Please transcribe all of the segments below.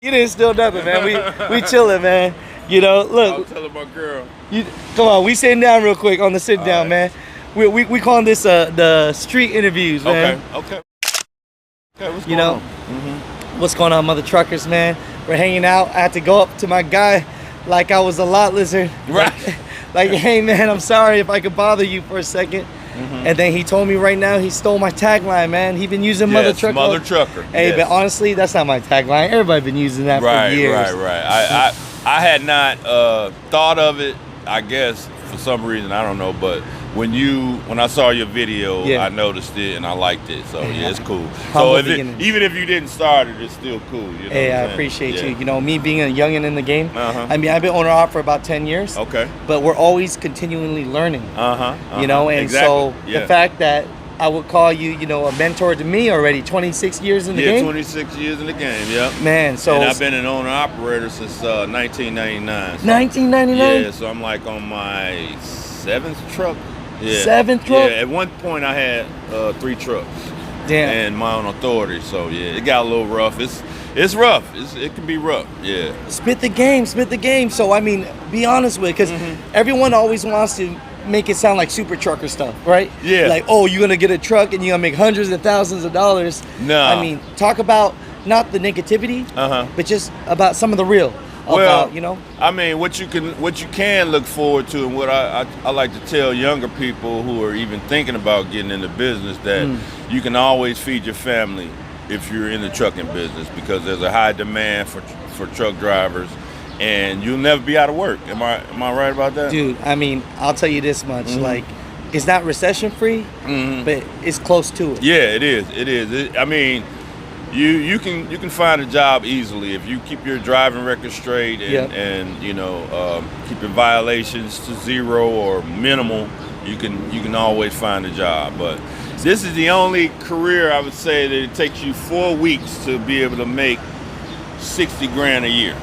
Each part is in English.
You didn't steal nothing, man. We chilling, man. You know, look. I'll tell my girl. Come on, we sitting down real quick on the sit down, right. man. We calling this the street interviews, man. Okay. What's You going know, on? what's going on, mother truckers, man? We're hanging out. I had to go up to my guy like I was a lot lizard. Right. Like, hey, man, I'm sorry if I could bother you for a second. And then he told me right now he stole my tagline, man. He been using Mother Trucker. Mother Trucker. Hey, yes. but honestly, that's not my tagline. Everybody been using that for years. Right. I had not thought of it, I guess, for some reason, I don't know, but when I saw your video, I noticed it and I liked it. So yeah, it's cool. So even if you didn't start it, it's still cool. You know hey, I appreciate you. You know, me being a youngin' in the game. I mean, I've been owner-op for about 10 years. Okay. But we're always continually learning. You know, and exactly. so the fact that I would call you, you know, a mentor to me already. 26 years in the game. 26 years in the game. Yep. Man, so and I've been an owner-operator since 1999. So 1999. Yeah, so I'm like on my 7th truck. Yeah. 7th truck? Yeah, at one point I had 3 trucks. Damn. And my own authority. So yeah, it got a little rough. It's rough. It can be rough. Yeah. Spit the game. So I mean, be honest with it, because everyone always wants to make it sound like super trucker stuff, right? Yeah. Like, oh, you're gonna get a truck and you're gonna make hundreds of thousands of dollars. No. I mean, talk about not the negativity, but just about some of the real. Well, you know, I mean, what you can look forward to, and what I like to tell younger people who are even thinking about getting into business, that you can always feed your family if you're in the trucking business, because there's a high demand for truck drivers, and you'll never be out of work. Am I right about that? Dude, I mean, I'll tell you this much, like, it's not recession free, but it's close to it. Yeah, it is. I mean, you can find a job easily if you keep your driving record straight and you know, keeping violations to 0 or minimal. You can always find a job. But this is the only career I would say that it takes you 4 weeks to be able to make 60 grand a year.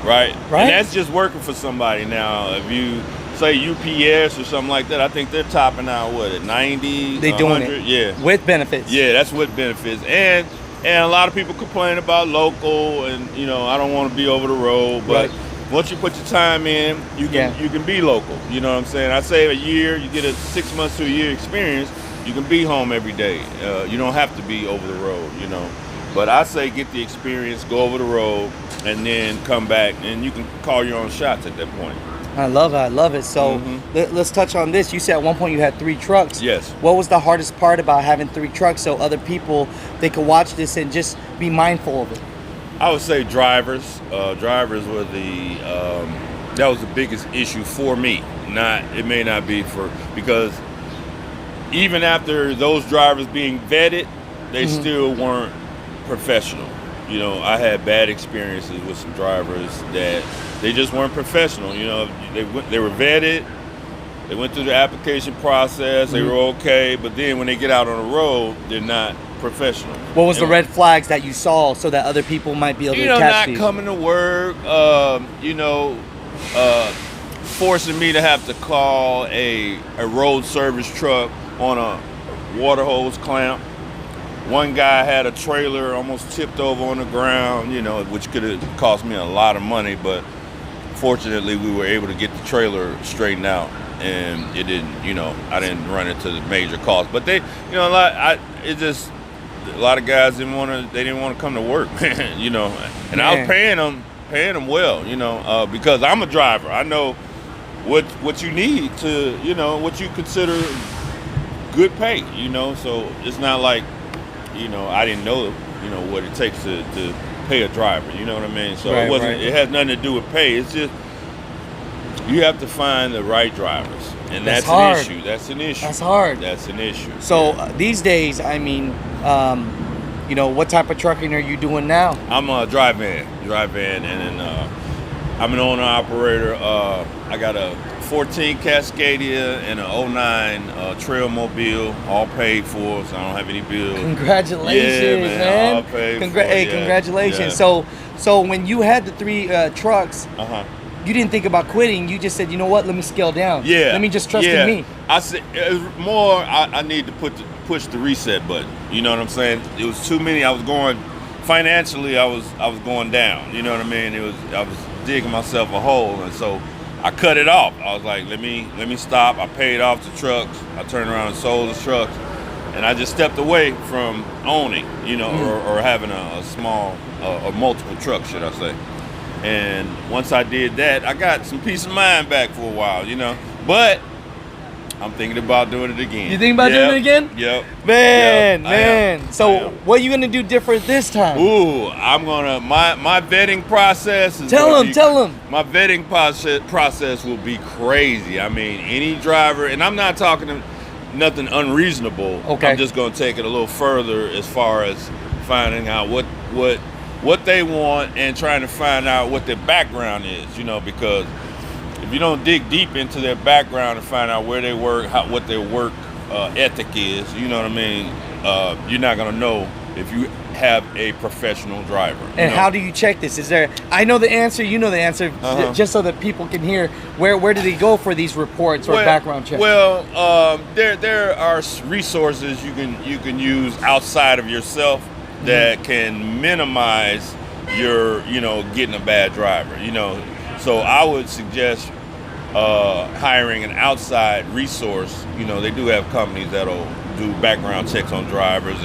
Right? And that's just working for somebody. Now, if you say UPS or something like that, I think they're topping out at 90. They doing it. Yeah. With benefits. Yeah, that's with benefits. And a lot of people complain about local, and you know, I don't want to be over the road, but once you put your time in, you can be local. You know what I'm saying? I say a year, you get a 6 months to a year experience, you can be home every day. You don't have to be over the road, you know. But I say get the experience, go over the road, and then come back, and you can call your own shots at that point. I love it. So let's touch on this. You said at one point you had 3 trucks. Yes. What was the hardest part about having 3 trucks so other people, they could watch this and just be mindful of it? I would say drivers. Drivers were that was the biggest issue for me. It may not be because even after those drivers being vetted, they still weren't professional. You know, I had bad experiences with some drivers that they just weren't professional. You know, they were vetted, they went through the application process, they were okay, but then when they get out on the road, they're not professional. What was the red flags that you saw so that other people might be able to catch these? Not coming to work, forcing me to have to call a road service truck on a water hose clamp. One guy had a trailer almost tipped over on the ground, you know, which could have cost me a lot of money, but fortunately we were able to get the trailer straightened out, and it didn't, you know, I didn't run into the major cost. But they, you know, a lot of guys didn't want to come to work, you know, and I was paying them well, you know, because I'm a driver. I know what you need to, you know, what you consider good pay, you know, so it's not like, you know, I didn't know, you know, what it takes to pay a driver. You know what I mean? So it has nothing to do with pay. It's just you have to find the right drivers, and that's an issue. That's an issue. That's hard. That's an issue. So these days, I mean, you know, what type of trucking are you doing now? I'm a drive van, and then I'm an owner operator. I got a 14 Cascadia and an 09 Trail Mobile, all paid for, so I don't have any bills. Congratulations, man. All paid for, Hey, congratulations. Yeah. So when you had the 3 trucks, you didn't think about quitting. You just said, you know what, let me scale down. Yeah. Let me just trust in me. I said, it was more, I need to push the reset button. You know what I'm saying? It was too many. I was going financially I was going down. You know what I mean? I was digging myself a hole, and so I cut it off. I was like, let me stop. I paid off the trucks. I turned around and sold the trucks, and I just stepped away from owning, you know, or having a small or multiple trucks, should I say. And once I did that, I got some peace of mind back for a while, you know. But I'm thinking about doing it again. You think about doing it again? Yep. Man. So what are you gonna do different this time? Ooh, I'm gonna my vetting process is Tell them. My vetting process will be crazy. I mean, any driver, and I'm not talking nothing unreasonable. Okay. I'm just gonna take it a little further as far as finding out what they want and trying to find out what their background is. You know, because if you don't dig deep into their background and find out where they work, what their work ethic is, you know what I mean, you're not gonna know if you have a professional driver. And how do you check this? Is there? I know the answer. You know the answer. Just so that people can hear. Where do they go for these reports or background checks? Well, there are resources you can use outside of yourself that can minimize your getting a bad driver. You know. So I would suggest hiring an outside resource. You know, they do have companies that'll do background checks on drivers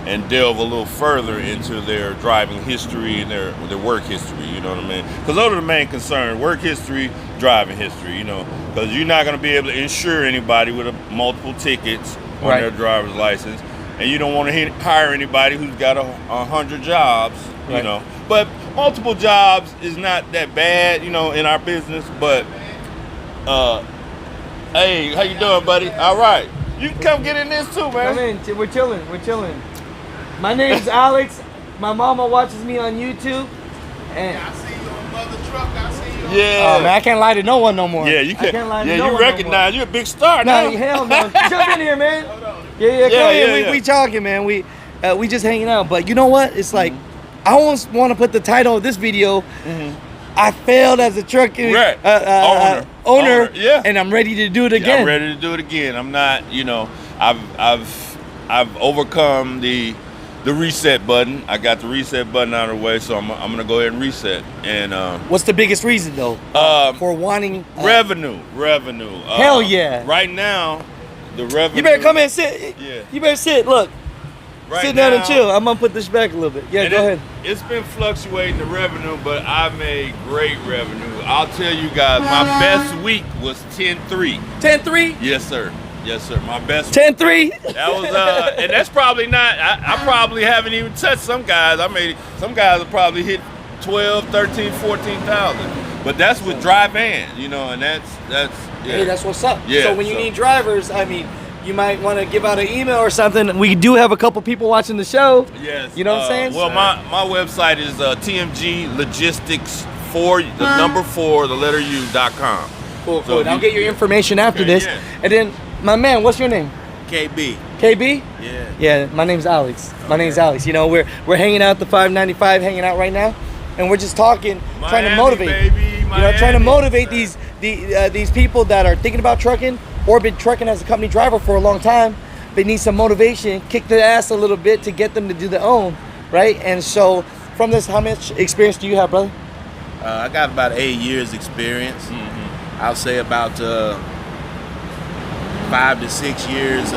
and delve a little further into their driving history and their work history. You know what I mean? Because those are the main concern: work history, driving history. You know, because you're not going to be able to insure anybody with multiple tickets on their driver's license, and you don't want to hire anybody who's got 100 jobs. You know, but multiple jobs is not that bad, you know, in our business. But hey, how you doing, buddy? All right, you can come get in this too, man. Come in. We're chilling. My name's Alex. My mama watches me on YouTube, and I see you on Mother Truck. I see you on Yeah. Oh man, I can't lie to no one no more. Yeah, you I can't lie to no you one recognize you're a big star no now. more. No, hell no. Jump in here, man. Hold on. Yeah, come in. yeah. We talking, man. We just hanging out. But you know what? It's like I almost want to put the title of this video. I failed as a truck owner, yeah, and I'm ready to do it again. I'm ready to do it again. I'm not, you know, I've overcome the reset button. I got the reset button out of the way, so I'm gonna go ahead and reset. And What's the biggest reason though for wanting revenue? Hell yeah! Right now, the revenue. You better come in and sit. Yeah. You better sit. Look. Right Sit down now, and chill. I'm gonna put this back a little bit. Yeah, go ahead. It's been fluctuating the revenue, but I made great revenue. I'll tell you guys, my best week was 10-3. 10-3? Yes, sir. My best. 10-3? That was and that's probably not. I probably haven't even touched some guys. Some guys have probably hit 12, 13, 14,000. But that's with dry van, you know, and that's yeah. Hey, that's what's up. Yeah, So when you need drivers, I mean, you might want to give out an email or something. We do have a couple people watching the show. Yes. You know what I'm saying? Well, my website is TMG Logistics 4, the number 4, the letter U.com. Cool. So I'll get your information after this. yeah. And then, my man, what's your name? KB. KB? Yeah. Yeah, my name's Alex. My name's Alex. You know, we're hanging out at the 595, hanging out right now, and we're just talking, trying to motivate. Baby, you know, trying to motivate sir. these people that are thinking about trucking or been trucking as a company driver for a long time. They need some motivation, kick their ass a little bit to get them to do their own, right? And so, from this, how much experience do you have, brother? I got about 8 years experience. I'll say about 5 to 6 years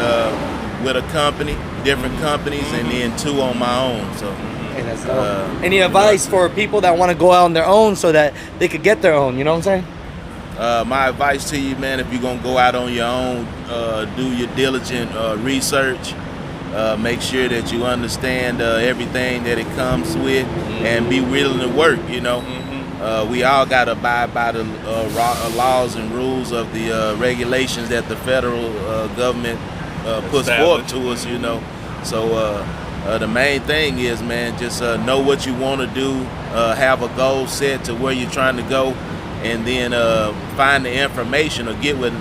with a company, different companies, and then 2 on my own. So, Hey, that's dope. Any advice for people that want to go out on their own so that they could get their own? You know what I'm saying? my advice to you, man, if you're gonna go out on your own, do your diligent research. Make sure that you understand everything that it comes with, and be willing to work. You know, we all got to abide by the laws and rules of the regulations that the federal government puts forth to us. You know, so the main thing is, man, just know what you want to do, have a goal set to where you're trying to go, and then find the information or get with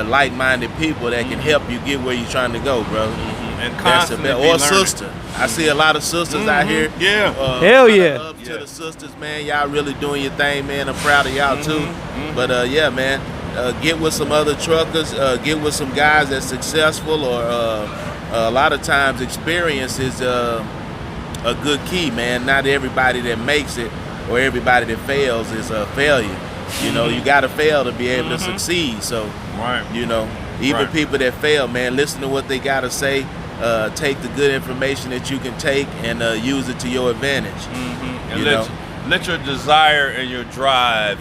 like-minded people that can help you get where you're trying to go, brother. And constantly or sister. I see a lot of sisters out here. Yeah. Hell yeah. Up to the sisters, man. Y'all really doing your thing, man. I'm proud of y'all too. But yeah, man, get with some other truckers. Get with some guys that's successful, or a lot of times experience is a good key, man. Not everybody that makes it or everybody that fails is a failure. You know, you got to fail to be able to succeed. So, you know, even people that fail, man, listen to what they got to say. Take the good information that you can take and use it to your advantage. And let your desire and your drive,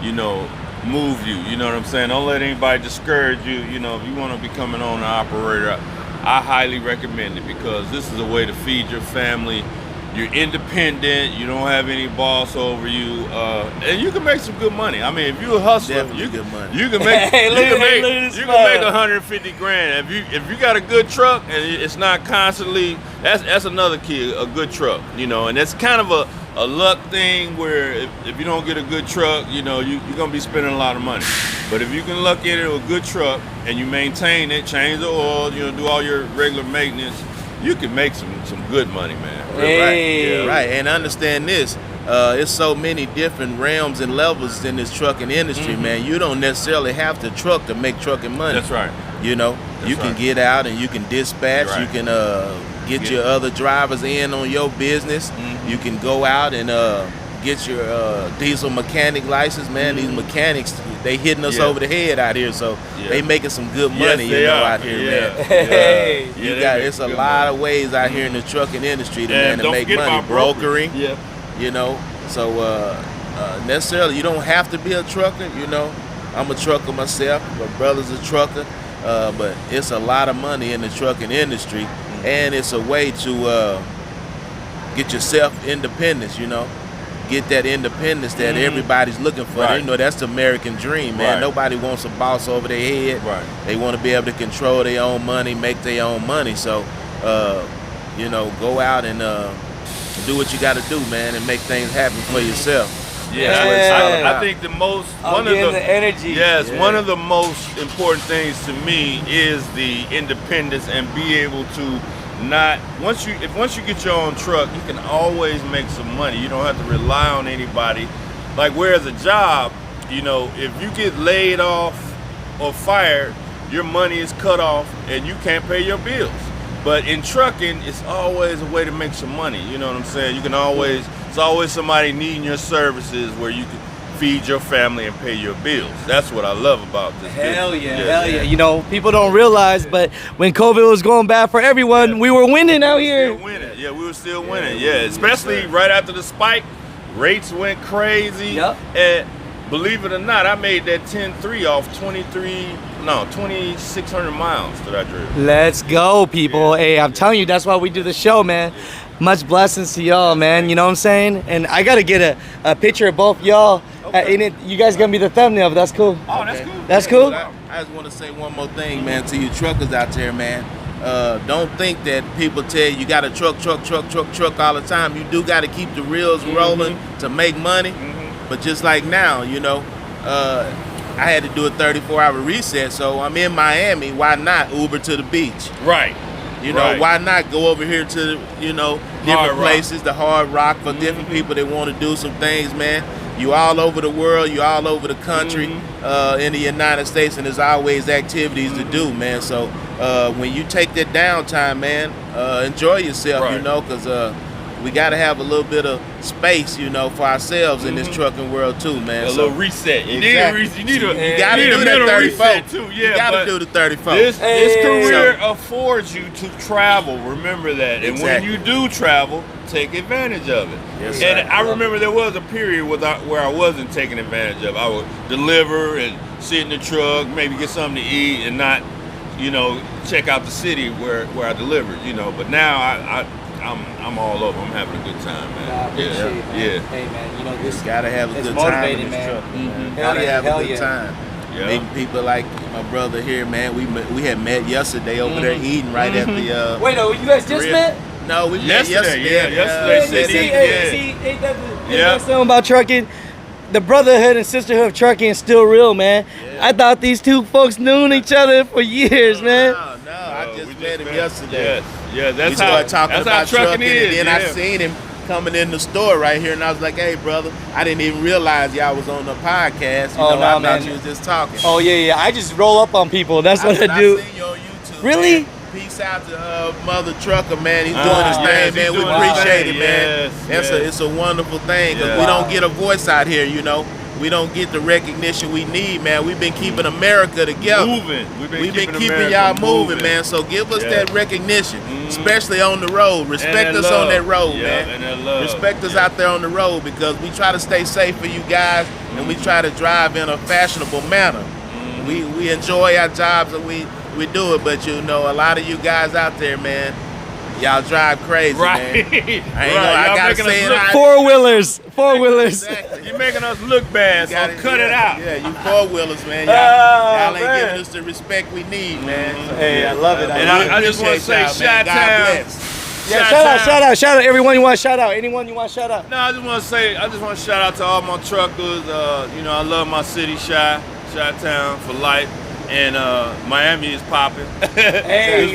you know, move you. You know what I'm saying? Don't let anybody discourage you. You know, if you want to become an owner operator, I highly recommend it, because this is a way to feed your family. You're independent. You don't have any boss over you, and you can make some good money. I mean, if you're a hustler, you can make you can make 150 grand. If you got a good truck and it's not constantly, that's another key, a good truck. You know, and it's kind of a luck thing where if you don't get a good truck, you know, you're gonna be spending a lot of money. But if you can luck into a good truck and you maintain it, change the oil, you know, do all your regular maintenance, you can make some good money, man. Hey. Right. And understand this, it's so many different realms and levels in this trucking industry, man. You don't necessarily have to truck to make trucking money. That's right. You know, you can get out and you can dispatch. You can get your other drivers in on your business. You can go out and get your diesel mechanic license, man. These mechanics, they hitting us over the head out here, so they making some good money, you know, out here, man. Hey. It's a lot of ways out here in the trucking industry to make money. Brokering, you know. So necessarily, you don't have to be a trucker, you know. I'm a trucker myself. My brother's a trucker, but it's a lot of money in the trucking industry, and it's a way to get yourself independence, you know. Get that independence that everybody's looking for. You know, that's the American dream, man. Nobody wants a boss over their head. They want to be able to control their own money, make their own money. So, you know, go out and do what you got to do, man, and make things happen for yourself. I think the most one of the energy. Yes, one of the most important things to me is the independence and be able to once you get your own truck, you can always make some money. You don't have to rely on anybody. Like, whereas a job, you know, if you get laid off or fired, your money is cut off and you can't pay your bills. But in trucking, it's always a way to make some money. You know what I'm saying? You can always, it's always somebody needing your services where you can feed your family and pay your bills. That's what I love about this Hell business. yeah. You know, people don't realize, but when COVID was going bad for everyone, we were winning out here. We were still winning. Especially right after the spike, rates went crazy. And believe it or not, I made that 10.3 off 2,600 miles that I drove. Let's go, people. Hey, I'm telling you, that's why we do the show, man. Much blessings to y'all, man. You know what I'm saying? And I got to get a picture of both y'all. You guys gonna be the thumbnail, but that's cool. Oh, that's cool. That's cool. I just want to say one more thing, man, to you truckers out there, man. Don't think that people tell you got to truck all the time. You do got to keep the reels rolling to make money. But just like now, you know, I had to do a 34-hour reset, so I'm in Miami. Why not Uber to the beach? Right. You know, why not go over here to, you know, different places, the Hard Rock, for different people that want to do some things, man. You all over the world, you all over the country, in the United States, and there's always activities to do, man. So when you take that downtime, man, enjoy yourself, you know, because we got to have a little bit of space, you know, for ourselves in this trucking world too, man. A little reset. You need a reset. You got to do that 34 too. You got to do the 34. This career affords you to travel. Remember that. And when you do travel, take advantage of it. And I remember there was a period where I wasn't taking advantage of it. I would deliver and sit in the truck, maybe get something to eat, and not, you know, check out the city where I delivered. You know, but now I'm all over. I'm having a good time, man. Hey, man, you know, this gotta have a good time in this truck, man. Gotta have a good time. Meeting people like my brother here, man. We had met yesterday over there eating right at the. Wait, no, you guys just met? No, we met yesterday. That's something about trucking. The brotherhood and sisterhood of trucking is still real, man. I thought these two folks knew each other for years, man. No, I just met him yesterday. That's we how started talking about trucking, is. And then I seen him coming in the store right here, and I was like, "Hey, brother, I didn't even realize y'all was on the podcast. You know, I thought you was just talking." Oh yeah, I just roll up on people. That's what I do. Seen you on YouTube, really? Man. peace out to Mother Trucker, man. He's doing his thing, man. We appreciate it, man. It's a wonderful thing because we don't get a voice out here, you know. We don't get the recognition we need, man. We've been keeping America together. Moving. We've been keeping y'all moving, man. So give us that recognition, especially on the road. Respect us on that road, man. And love. Respect us out there on the road because we try to stay safe for you guys and we try to drive in a fashionable manner. We enjoy our jobs and we do it, but you know, a lot of you guys out there, man, y'all drive crazy, man. I gotta say it. Four-wheelers. Exactly. You're making us look bad, so cut it out. Yeah, you four-wheelers, man. Y'all ain't giving us the respect we need, man. Hey, I love it. And I just want to say, God Chi-Town. bless. Yeah, shout out. Everyone you want to shout out. Anyone you want to shout out. No, I just want to shout out to all my truckers. You know, I love my city, Chi-Town for life. And Miami is popping. Hey.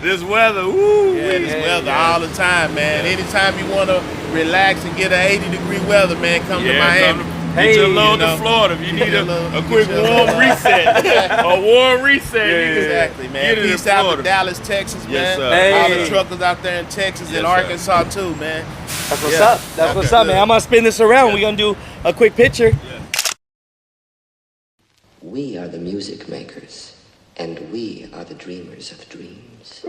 This weather, woo. Yeah, this weather all the time, man. Anytime you want to relax and get an 80-degree weather, man, come to Miami. Get your load to Florida if you need a quick warm reset. A warm reset. Exactly, man. Peace out to Dallas, Texas, man. All the truckers out there in Texas and Arkansas too, man. That's what's up. That's what's up, man. I'm gonna spin this around. We're gonna do a quick picture. We are the music makers, and we are the dreamers of dreams.